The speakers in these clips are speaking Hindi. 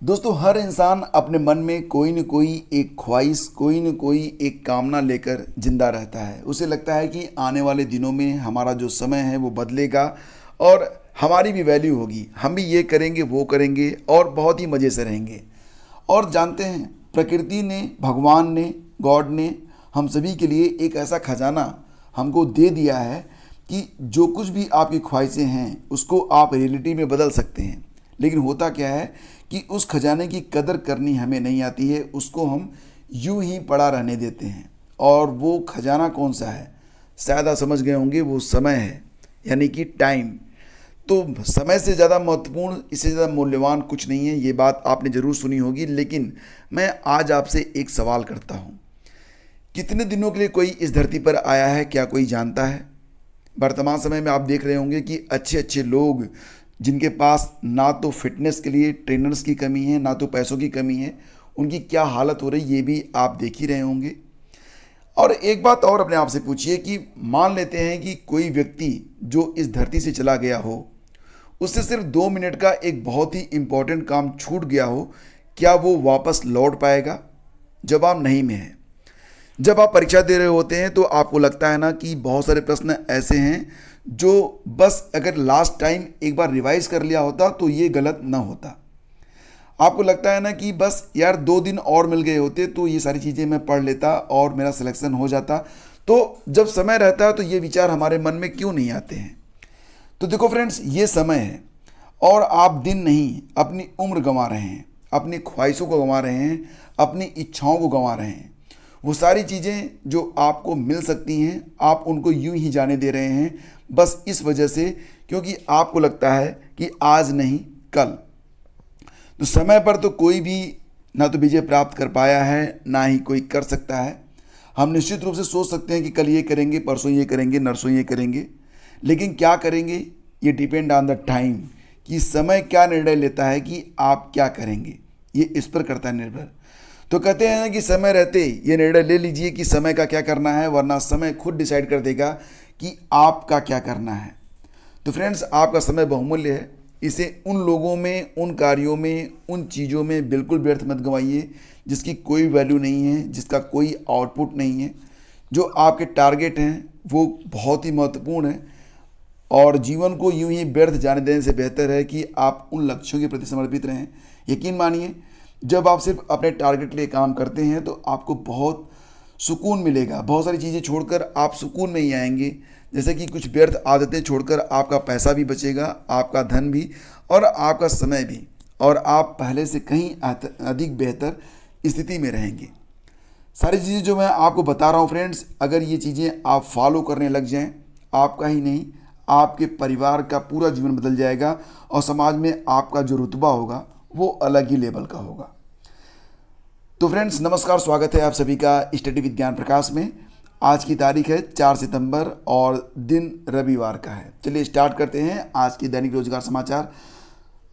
दोस्तों, हर इंसान अपने मन में कोई न कोई एक ख्वाहिश, कोई न कोई एक कामना लेकर जिंदा रहता है। उसे लगता है कि आने वाले दिनों में हमारा जो समय है वो बदलेगा और हमारी भी वैल्यू होगी, हम भी ये करेंगे वो करेंगे और बहुत ही मज़े से रहेंगे। और जानते हैं, प्रकृति ने, भगवान ने, गॉड ने हम सभी के लिए एक ऐसा खजाना हमको दे दिया है कि जो कुछ भी आपकी ख्वाहिशें हैं उसको आप रियलिटी में बदल सकते हैं। लेकिन होता क्या है कि उस खजाने की कदर करनी हमें नहीं आती है, उसको हम यूं ही पड़ा रहने देते हैं। और वो खजाना कौन सा है? शायद आप समझ गए होंगे, वो समय है, यानी कि टाइम। तो समय से ज़्यादा महत्वपूर्ण, इससे ज़्यादा मूल्यवान कुछ नहीं है। ये बात आपने ज़रूर सुनी होगी, लेकिन मैं आज आपसे एक सवाल करता हूँ। कितने दिनों के लिए कोई इस धरती पर आया है, क्या कोई जानता है? वर्तमान समय में आप देख रहे होंगे कि अच्छे अच्छे लोग, जिनके पास ना तो फिटनेस के लिए ट्रेनर्स की कमी है, ना तो पैसों की कमी है, उनकी क्या हालत हो रही ये भी आप देख ही रहे होंगे। और एक बात और अपने आप से पूछिए कि मान लेते हैं कि कोई व्यक्ति जो इस धरती से चला गया हो, उससे सिर्फ 2 मिनट का एक बहुत ही इंपॉर्टेंट काम छूट गया हो, क्या वो वापस लौट पाएगा? जवाब नहीं में है। जब आप परीक्षा दे रहे होते हैं तो आपको लगता है ना कि बहुत सारे प्रश्न ऐसे हैं जो बस अगर लास्ट टाइम एक बार रिवाइज कर लिया होता तो ये गलत ना होता। आपको लगता है ना कि बस यार 2 दिन और मिल गए होते तो ये सारी चीज़ें मैं पढ़ लेता और मेरा सिलेक्शन हो जाता। तो जब समय रहता है तो ये विचार हमारे मन में क्यों नहीं आते हैं? तो देखो फ्रेंड्स, ये समय है और आप दिन नहीं, अपनी उम्र गंवा रहे हैं, अपनी ख्वाहिशों को गंवा रहे हैं, अपनी इच्छाओं को गंवा रहे हैं। वो सारी चीज़ें जो आपको मिल सकती हैं, आप उनको यूं ही जाने दे रहे हैं, बस इस वजह से क्योंकि आपको लगता है कि आज नहीं कल। तो समय पर तो कोई भी ना तो विजय प्राप्त कर पाया है, ना ही कोई कर सकता है। हम निश्चित रूप से सोच सकते हैं कि कल ये करेंगे, परसों ये करेंगे, नरसों ये करेंगे, लेकिन क्या करेंगे ये डिपेंड ऑन द टाइम, कि समय क्या निर्णय लेता है कि आप क्या करेंगे, ये इस पर करता है निर्भर। तो कहते हैं कि समय रहते ये निर्णय ले लीजिए कि समय का क्या करना है, वरना समय खुद डिसाइड कर देगा कि आपका क्या करना है। तो फ्रेंड्स, आपका समय बहुमूल्य है, इसे उन लोगों में, उन कार्यों में, उन चीज़ों में बिल्कुल व्यर्थ मत गंवाइए जिसकी कोई वैल्यू नहीं है, जिसका कोई आउटपुट नहीं है। जो आपके टारगेट हैं वो बहुत ही महत्वपूर्ण है और जीवन को यूं ही व्यर्थ जाने देने से बेहतर है कि आप उन लक्ष्यों के प्रति समर्पित रहें। यकीन मानिए, जब आप सिर्फ अपने टारगेट के लिए काम करते हैं तो आपको बहुत सुकून मिलेगा। बहुत सारी चीज़ें छोड़कर आप सुकून में ही आएंगे, जैसे कि कुछ व्यर्थ आदतें छोड़कर आपका पैसा भी बचेगा, आपका धन भी और आपका समय भी, और आप पहले से कहीं अधिक बेहतर स्थिति में रहेंगे। सारी चीज़ें जो मैं आपको बता रहा हूँ फ्रेंड्स, अगर ये चीज़ें आप फॉलो करने लग जाएं, आपका ही नहीं आपके परिवार का पूरा जीवन बदल जाएगा और समाज में आपका जो रुतबा होगा वो अलग ही लेवल का होगा। तो फ्रेंड्स नमस्कार, स्वागत है आप सभी का स्टडी विज्ञान प्रकाश में। आज की तारीख है 4 सितंबर और दिन रविवार का है। चलिए स्टार्ट करते हैं आज की दैनिक रोजगार समाचार।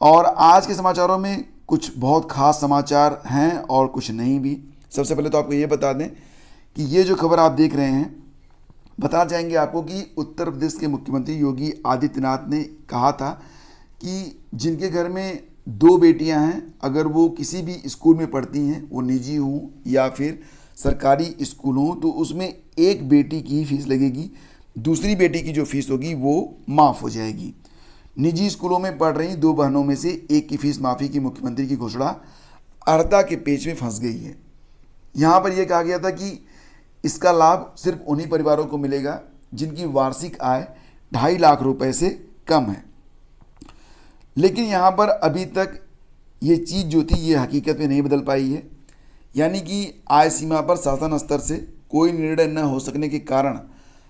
और आज के समाचारों में कुछ बहुत खास समाचार हैं और कुछ नहीं भी। सबसे पहले तो आपको ये बता दें कि ये जो खबर आप देख रहे हैं, बताना चाहेंगे आपको कि उत्तर प्रदेश के मुख्यमंत्री योगी आदित्यनाथ ने कहा था कि जिनके घर में 2 बेटियां हैं, अगर वो किसी भी स्कूल में पढ़ती हैं, वो निजी हों या फिर सरकारी स्कूल हों, तो उसमें एक बेटी की ही फीस लगेगी, दूसरी बेटी की जो फीस होगी वो माफ़ हो जाएगी। निजी स्कूलों में पढ़ रही 2 बहनों में से एक की फीस माफ़ी की मुख्यमंत्री की घोषणा अर्धा के पेच में फंस गई है। यहाँ पर यह कहा गया था कि इसका लाभ सिर्फ उन्हीं परिवारों को मिलेगा जिनकी वार्षिक आय 2.5 लाख रुपए से कम है। लेकिन यहाँ पर अभी तक ये चीज़ जो थी ये हकीकत में नहीं बदल पाई है, यानी कि आय सीमा पर शासन स्तर से कोई निर्णय न हो सकने के कारण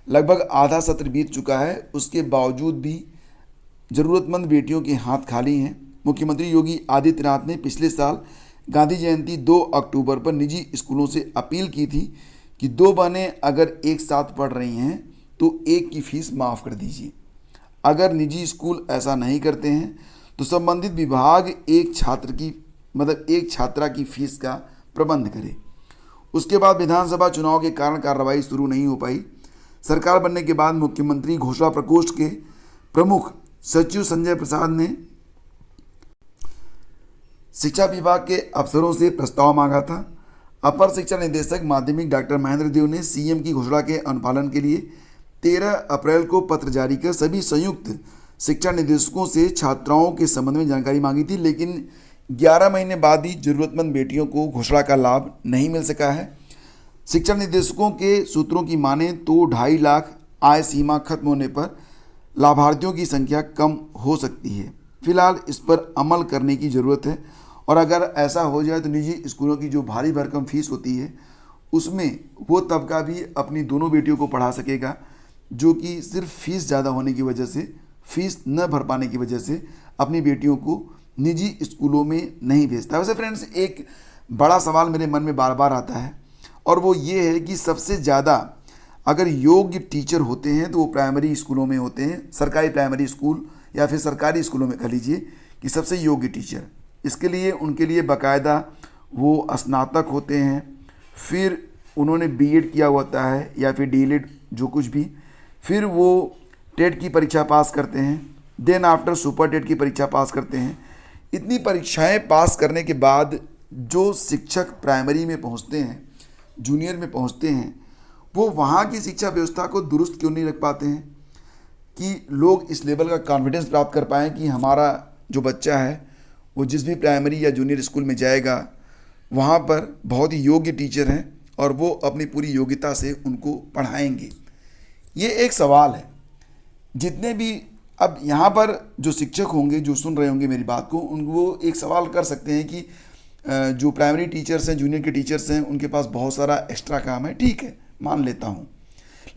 लगभग आधा सत्र बीत चुका है। उसके बावजूद भी ज़रूरतमंद बेटियों के हाथ खाली हैं। मुख्यमंत्री योगी आदित्यनाथ ने पिछले साल गांधी जयंती 2 अक्टूबर पर निजी स्कूलों से अपील की थी कि 2 बहनें अगर एक साथ पढ़ रही हैं तो एक की फीस माफ़ कर दीजिए। अगर निजी स्कूल ऐसा नहीं करते हैं तो संबंधित विभाग एक छात्रा की फीस का प्रबंध करे। उसके बाद विधानसभा चुनाव के कारण कार्रवाई शुरू नहीं हो पाई। सरकार बनने के बाद मुख्यमंत्री घोषणा प्रकोष्ठ के प्रमुख सचिव संजय प्रसाद ने शिक्षा विभाग के अफसरों से प्रस्ताव मांगा था। अपर शिक्षा निदेशक माध्यमिक डॉक्टर महेंद्र देव ने सीएम की घोषणा के अनुपालन के लिए 13 अप्रैल को पत्र जारी कर सभी संयुक्त शिक्षा निदेशकों से छात्राओं के संबंध में जानकारी मांगी थी, लेकिन 11 महीने बाद ही जरूरतमंद बेटियों को घोषणा का लाभ नहीं मिल सका है। शिक्षा निदेशकों के सूत्रों की माने तो 2.5 लाख आय सीमा खत्म होने पर लाभार्थियों की संख्या कम हो सकती है। फिलहाल इस पर अमल करने की ज़रूरत है और अगर ऐसा हो जाए तो निजी स्कूलों की जो भारी भरकम फीस होती है उसमें वो तबका भी अपनी दोनों बेटियों को पढ़ा सकेगा, जो कि सिर्फ फीस ज़्यादा होने की वजह से, फीस न भर पाने की वजह से अपनी बेटियों को निजी स्कूलों में नहीं भेजता। वैसे फ्रेंड्स, एक बड़ा सवाल मेरे मन में बार बार आता है और वो ये है कि सबसे ज़्यादा अगर योग्य टीचर होते हैं तो वो प्राइमरी स्कूलों में होते हैं, सरकारी प्राइमरी स्कूल या फिर सरकारी स्कूलों में कह लीजिए कि सबसे योग्य टीचर। इसके लिए उनके लिए बाकायदा वो स्नातक होते हैं, फिर उन्होंने बीएड किया होता है या फिर डीएलएड जो कुछ भी, फिर वो टेट की परीक्षा पास करते हैं, देन आफ्टर सुपर टेट की परीक्षा पास करते हैं। इतनी परीक्षाएं पास करने के बाद जो शिक्षक प्राइमरी में पहुंचते हैं, जूनियर में पहुंचते हैं, वो वहाँ की शिक्षा व्यवस्था को दुरुस्त क्यों नहीं रख पाते हैं कि लोग इस लेवल का कॉन्फिडेंस प्राप्त कर पाएँ कि हमारा जो बच्चा है वो जिस भी प्राइमरी या जूनियर स्कूल में जाएगा वहाँ पर बहुत ही योग्य टीचर हैं और वो अपनी पूरी योग्यता से उनको पढ़ाएंगे। ये एक सवाल है। जितने भी अब यहाँ पर जो शिक्षक होंगे, जो सुन रहे होंगे मेरी बात को, वो एक सवाल कर सकते हैं कि जो प्राइमरी टीचर्स हैं, जूनियर के टीचर्स हैं, उनके पास बहुत सारा एक्स्ट्रा काम है। ठीक है, मान लेता हूँ,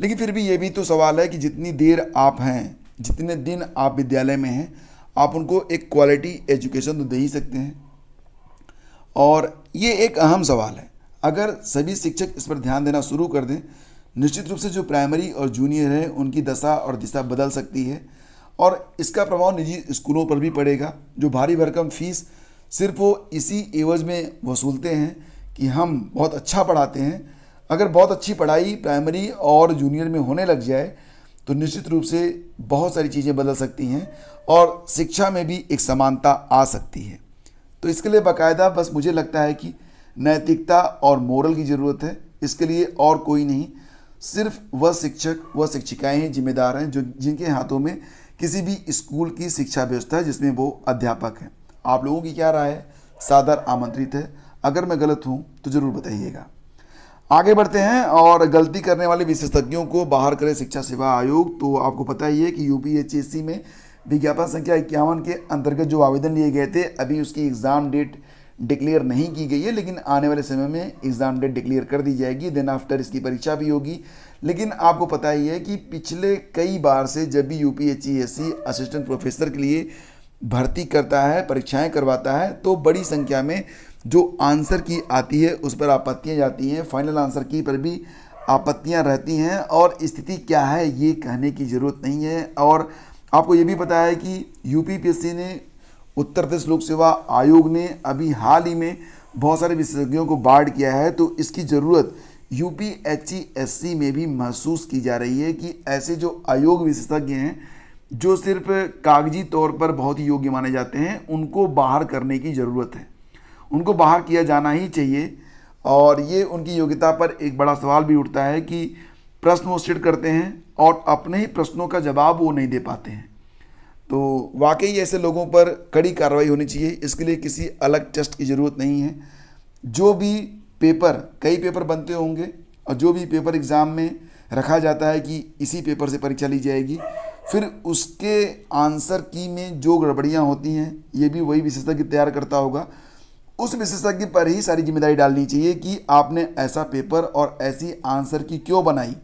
लेकिन फिर भी ये भी तो सवाल है कि जितनी देर आप हैं, जितने दिन आप विद्यालय में हैं, आप उनको एक क्वालिटी एजुकेशन तो दे ही सकते हैं। और ये एक अहम सवाल है। अगर सभी शिक्षक इस पर ध्यान देना शुरू कर दें, निश्चित रूप से जो प्राइमरी और जूनियर है उनकी दशा और दिशा बदल सकती है और इसका प्रभाव निजी स्कूलों पर भी पड़ेगा, जो भारी भरकम फीस सिर्फ वो इसी एवज में वसूलते हैं कि हम बहुत अच्छा पढ़ाते हैं। अगर बहुत अच्छी पढ़ाई प्राइमरी और जूनियर में होने लग जाए तो निश्चित रूप से बहुत सारी चीज़ें बदल सकती हैं और शिक्षा में भी एक समानता आ सकती है। तो इसके लिए बाकायदा बस मुझे लगता है कि नैतिकता और मोरल की ज़रूरत है। इसके लिए और कोई नहीं, सिर्फ वह शिक्षक, वह शिक्षिकाएं हैं, जिम्मेदार हैं, जो जिनके हाथों में किसी भी स्कूल की शिक्षा व्यवस्था है जिसमें वो अध्यापक हैं। आप लोगों की क्या राय है? सादर आमंत्रित है। अगर मैं गलत हूँ तो ज़रूर बताइएगा। आगे बढ़ते हैं और गलती करने वाले विशेषज्ञों को बाहर करे शिक्षा सेवा आयोग। तो आपको पता ही है कि यूपीएचएससी में विज्ञापन संख्या 51 के अंतर्गत जो आवेदन लिए गए थे, अभी उसकी एग्ज़ाम डेट डिक्लेयर नहीं की गई है, लेकिन आने वाले समय में एग्ज़ाम डेट डिक्लेयर कर दी जाएगी। देन आफ्टर इसकी परीक्षा भी होगी। लेकिन आपको पता ही है कि पिछले कई बार से जब भी यूपीएचएससी असिस्टेंट प्रोफेसर के लिए भर्ती करता है, परीक्षाएं करवाता है, तो बड़ी संख्या में जो आंसर की आती है उस पर आपत्तियां जाती हैं, फाइनल आंसर की पर भी आपत्तियां रहती हैं और स्थिति क्या है ये कहने की ज़रूरत नहीं है। और आपको ये भी पता है कि यूपीपीएससी ने, उत्तर प्रदेश लोक सेवा आयोग ने अभी हाल ही में बहुत सारे विशेषज्ञों को बार्ड किया है, तो इसकी ज़रूरत यूपीएचएससी में भी महसूस की जा रही है कि ऐसे जो आयोग विशेषज्ञ हैं जो सिर्फ कागजी तौर पर बहुत ही योग्य माने जाते हैं, उनको बाहर करने की ज़रूरत है। उनको बाहर किया जाना ही चाहिए। और ये उनकी योग्यता पर एक बड़ा सवाल भी उठता है कि प्रश्न वो सेट करते हैं और अपने ही प्रश्नों का जवाब वो नहीं दे पाते हैं। तो वाकई ऐसे लोगों पर कड़ी कार्रवाई होनी चाहिए। इसके लिए किसी अलग टेस्ट की ज़रूरत नहीं है। जो भी पेपर, कई पेपर बनते होंगे और जो भी पेपर एग्ज़ाम में रखा जाता है कि इसी पेपर से परीक्षा ली जाएगी, फिर उसके आंसर की में जो गड़बड़ियाँ होती हैं ये भी वही विशेषज्ञ तैयार करता होगा। उस विशेषज्ञ पर ही सारी जिम्मेदारी डालनी चाहिए कि आपने ऐसा पेपर और ऐसी आंसर की क्यों बनाई,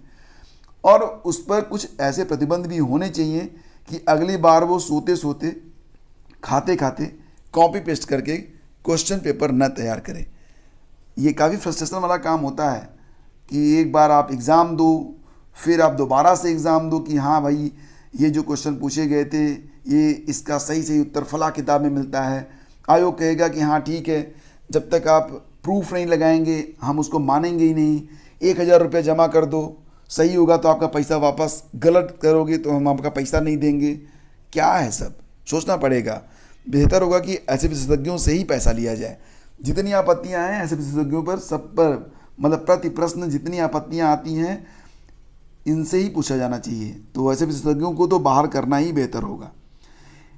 और उस पर कुछ ऐसे प्रतिबंध भी होने चाहिए कि अगली बार वो सोते सोते, खाते खाते कॉपी पेस्ट करके क्वेश्चन पेपर न तैयार करें। ये काफ़ी फ्रस्ट्रेशन वाला काम होता है कि एक बार आप एग्ज़ाम दो, फिर आप दोबारा से एग्ज़ाम दो कि हाँ भाई ये जो क्वेश्चन पूछे गए थे ये इसका सही सही उत्तर फला किताब में मिलता है। आयोग कहेगा कि हाँ ठीक है, जब तक आप प्रूफ नहीं लगाएंगे हम उसको मानेंगे ही नहीं। 1000 रुपये जमा कर दो, सही होगा तो आपका पैसा वापस, गलत करोगे तो हम आपका पैसा नहीं देंगे। क्या है सब, सोचना पड़ेगा। बेहतर होगा कि ऐसे विशेषज्ञों से ही पैसा लिया जाए। जितनी आपत्तियां हैं ऐसे विशेषज्ञों पर, सब पर मतलब प्रति प्रश्न जितनी आपत्तियां आती हैं इनसे ही पूछा जाना चाहिए। तो ऐसे विशेषज्ञों को तो बाहर करना ही बेहतर होगा।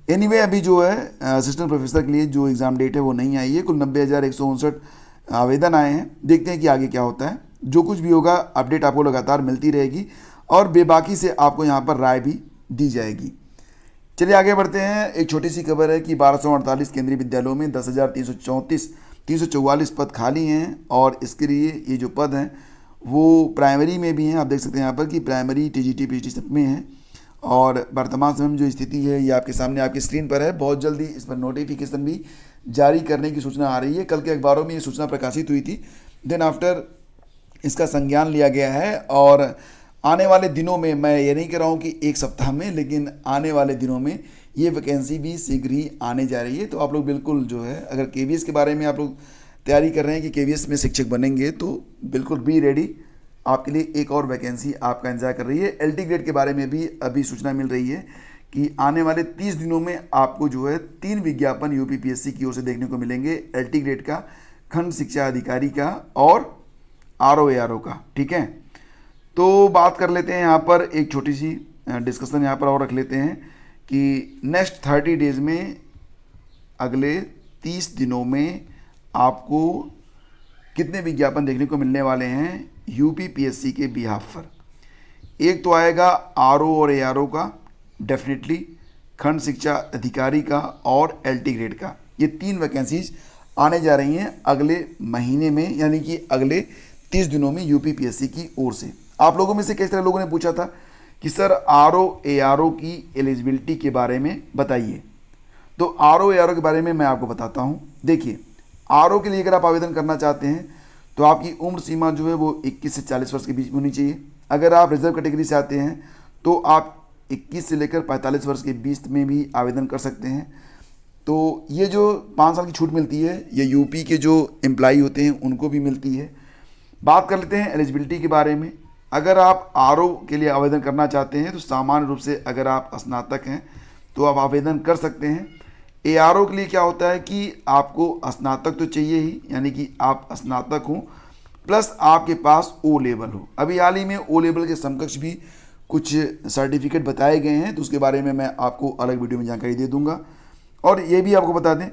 एनीवे अभी जो है असिस्टेंट प्रोफेसर के लिए जो एग्ज़ाम डेट है वो नहीं आई है। कुल 90,159 आवेदन आए हैं। देखते हैं कि आगे क्या होता है। जो कुछ भी होगा अपडेट आपको लगातार मिलती रहेगी और बेबाकी से आपको यहाँ पर राय भी दी जाएगी। चलिए आगे बढ़ते हैं। एक छोटी सी खबर है कि 1248 केंद्रीय विद्यालयों में 10,344 पद खाली हैं और इसके लिए ये जो पद हैं वो प्राइमरी में भी हैं। आप देख सकते हैं यहाँ पर कि प्राइमरी, टीजीटी, पीजीटी सब में हैं और वर्तमान समय में जो स्थिति है ये आपके सामने आपकी स्क्रीन पर है। बहुत जल्दी इस पर नोटिफिकेशन भी जारी करने की सूचना आ रही है। कल के अखबारों में ये सूचना प्रकाशित हुई थी। देन आफ्टर इसका संज्ञान लिया गया है और आने वाले दिनों में, मैं ये नहीं कह रहा हूँ कि एक सप्ताह में, लेकिन आने वाले दिनों में ये वैकेंसी भी शीघ्र ही आने जा रही है। तो आप लोग बिल्कुल जो है, अगर केवीएस के बारे में आप लोग तैयारी कर रहे हैं कि केवीएस में शिक्षक बनेंगे तो बिल्कुल बी रेडी। आपके लिए एक और वैकेंसी आपका इंतजार कर रही है। एलटी ग्रेड के बारे में भी अभी सूचना मिल रही है कि आने वाले 30 दिनों में आपको जो है 3 विज्ञापन यूपीपीएससी की ओर से देखने को मिलेंगे। एलटी ग्रेड का, खंड शिक्षा अधिकारी का और आरओ का। ठीक है, तो बात कर लेते हैं यहाँ पर एक छोटी सी डिस्कशन यहाँ पर और रख लेते हैं कि नेक्स्ट 30 डेज में, अगले 30 दिनों में आपको कितने विज्ञापन देखने को मिलने वाले हैं यूपीपीएससी के बिहाफ पर। एक तो आएगा आरओ और एआरओ का डेफिनेटली, खंड शिक्षा अधिकारी का और एलटी ग्रेड का। ये 3 वैकेंसीज आने जा रही हैं अगले महीने में, यानी कि अगले 30 दिनों में यूपीपीएससी की ओर से। आप लोगों में से कई सारे लोगों ने पूछा था कि सर आरओ एआरओ की एलिजिबिलिटी के बारे में बताइए। तो आरओ एआरओ के बारे में मैं आपको बताता हूँ। देखिए, आरओ के लिए अगर आप आवेदन करना चाहते हैं तो आपकी उम्र सीमा जो है वो 21 से 40 वर्ष के बीच में होनी चाहिए। अगर आप रिजर्व कैटेगरी से आते हैं तो आप 21 से लेकर 45 वर्ष के बीच में भी आवेदन कर सकते हैं। तो ये जो 5 साल की छूट मिलती है ये यूपी के जो एम्प्लॉई होते हैं उनको भी मिलती है। बात कर लेते हैं एलिजिबिलिटी के बारे में। अगर आप आरओ के लिए आवेदन करना चाहते हैं तो सामान्य रूप से अगर आप स्नातक हैं तो आप आवेदन कर सकते हैं। एआरओ के लिए क्या होता है कि आपको स्नातक तो चाहिए ही, यानी कि आप स्नातक हों प्लस आपके पास ओ लेवल हो। अभी हाल ही में ओ लेवल के समकक्ष भी कुछ सर्टिफिकेट बताए गए हैं, तो उसके बारे में मैं आपको अलग वीडियो में जानकारी दे दूंगा। और ये भी आपको बता दें,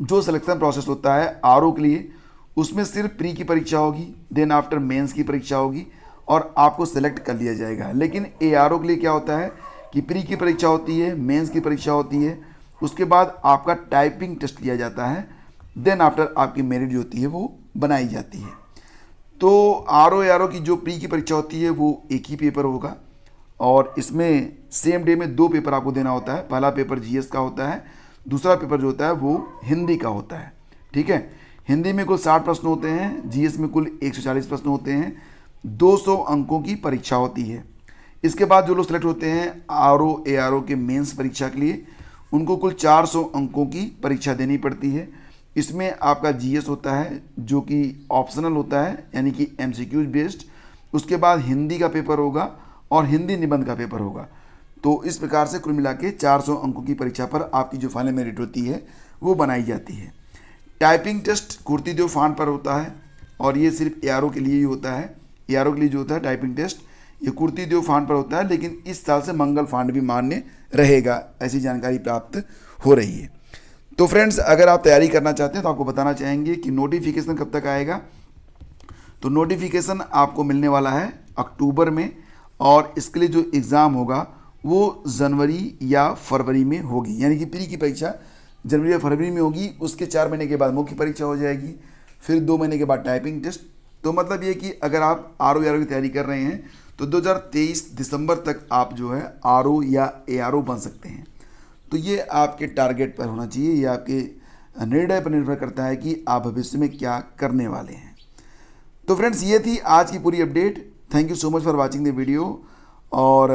जो सिलेक्शन प्रोसेस होता है आरओ के लिए उसमें सिर्फ प्री की परीक्षा होगी, देन आफ्टर मेंस की परीक्षा होगी और आपको सेलेक्ट कर लिया जाएगा। लेकिन एआरओ के लिए क्या होता है कि प्री की परीक्षा होती है, मेंस की परीक्षा होती है, उसके बाद आपका टाइपिंग टेस्ट लिया जाता है, देन आफ्टर आपकी मेरिट जो होती है वो बनाई जाती है। तो आरओ एआरओ की जो प्री की परीक्षा होती है वो एक ही पेपर होगा और इसमें सेम डे में 2 पेपर आपको देना होता है। पहला पेपर जीएस का होता है, दूसरा पेपर जो होता है वो हिंदी का होता है। ठीक है, हिंदी में कुल 60 प्रश्न होते हैं, जीएस में कुल 140 प्रश्न होते हैं, 200 अंकों की परीक्षा होती है। इसके बाद जो लोग सेलेक्ट होते हैं आरओ एआरओ के मेंस परीक्षा के लिए, उनको कुल 400 अंकों की परीक्षा देनी पड़ती है। इसमें आपका जीएस होता है जो कि ऑप्शनल होता है, यानी कि एमसीक्यूज बेस्ड। उसके बाद हिंदी का पेपर होगा और हिंदी निबंध का पेपर होगा। तो इस प्रकार से कुल मिला के 400 अंकों की परीक्षा पर आपकी जो फाइनल मेरिट होती है वो बनाई जाती है। टाइपिंग टेस्ट कुर्तीदेव फांड पर होता है और ये सिर्फ एआरओ के लिए ही होता है। एआरओ के लिए जो होता है टाइपिंग टेस्ट ये कुर्तीदेव फांड पर होता है, लेकिन इस साल से मंगल फांड भी मान्य रहेगा, ऐसी जानकारी प्राप्त हो रही है। तो फ्रेंड्स, अगर आप तैयारी करना चाहते हैं तो आपको बताना चाहेंगे कि नोटिफिकेशन कब तक आएगा। तो नोटिफिकेशन आपको मिलने वाला है अक्टूबर में और इसके लिए जो एग्ज़ाम होगा वो जनवरी या फरवरी में होगी, यानी कि प्री की परीक्षा जनवरी या फरवरी में होगी। उसके 4 महीने के बाद मुख्य परीक्षा हो जाएगी, फिर 2 महीने के बाद टाइपिंग टेस्ट। तो मतलब ये कि अगर आप आरओ एआरओ की तैयारी कर रहे हैं तो 2023 दिसंबर तक आप जो है आरओ या एआरओ बन सकते हैं। तो ये आपके टारगेट पर होना चाहिए, ये आपके निर्णय पर निर्भर करता है कि आप भविष्य में क्या करने वाले हैं। तो फ्रेंड्स, ये थी आज की पूरी update. Thank you so much for watching the video. और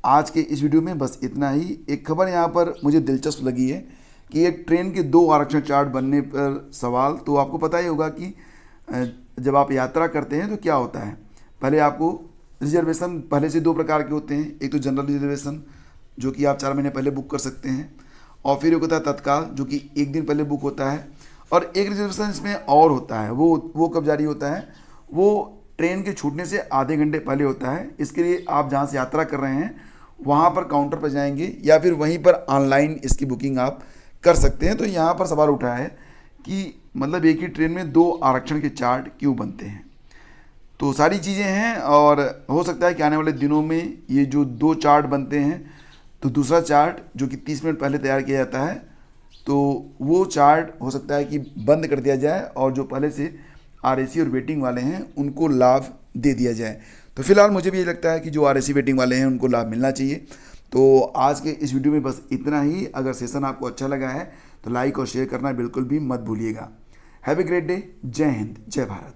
आज के इस वीडियो में बस इतना ही। एक खबर यहाँ पर मुझे दिलचस्प लगी है कि एक ट्रेन के 2 आरक्षण चार्ट बनने पर सवाल। तो आपको पता ही होगा कि जब आप यात्रा करते हैं तो क्या होता है, पहले आपको रिजर्वेशन पहले से 2 प्रकार के होते हैं। एक तो जनरल रिजर्वेशन जो कि आप 4 महीने पहले बुक कर सकते हैं, और फिर एक होता है तत्काल जो कि एक दिन पहले बुक होता है, और एक रिजर्वेशन इसमें और होता है। वो कब जारी होता है? वो ट्रेन के छूटने से आधे घंटे पहले होता है। इसके लिए आप जहाँ से यात्रा कर रहे हैं वहाँ पर काउंटर पर जाएंगे या फिर वहीं पर ऑनलाइन इसकी बुकिंग आप कर सकते हैं। तो यहाँ पर सवाल उठा है कि मतलब एक ही ट्रेन में 2 आरक्षण के चार्ट क्यों बनते हैं। तो सारी चीज़ें हैं, और हो सकता है कि आने वाले दिनों में ये जो 2 चार्ट बनते हैं, तो दूसरा चार्ट जो कि 30 मिनट पहले तैयार किया जाता है, तो वो चार्ट हो सकता है कि बंद कर दिया जाए और जो पहले से आरएसी और वेटिंग वाले हैं उनको लाभ दे दिया जाए। तो फिलहाल मुझे भी ये लगता है कि जो आरएसी वेटिंग वाले हैं उनको लाभ मिलना चाहिए। तो आज के इस वीडियो में बस इतना ही। अगर सेशन आपको अच्छा लगा है तो लाइक और शेयर करना बिल्कुल भी मत भूलिएगा। Have a great day. जय हिंद, जय भारत।